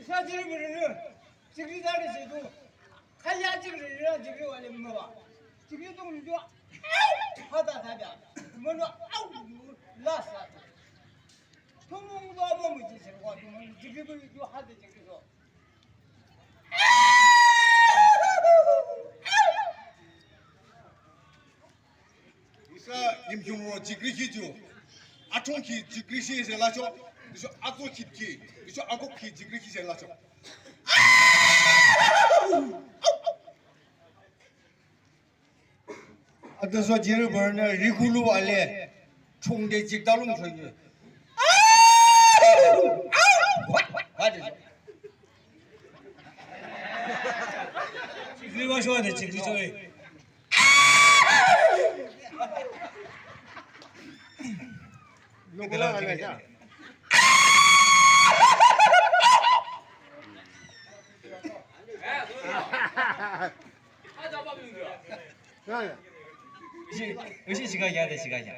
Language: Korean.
사실은 지금 다르지도 칼야지를 지금 원래 뭐봐 지금 동료 하다 사자 뭐는 아우 라사 통공도 아무 문제 생각 지금 이거 하다 지금서 이사 임중로 지그리히죠 아통키 지그리히세 라죠 이소 아고키키 이소 아고키 지그리히세 라죠 아저서 지를 버는 리굴루 알레 총대 직달롱 저기 맞아 지금 마셔야 돼 지금 저기 누구랑 하냐 의식 시간이야 내 시간이야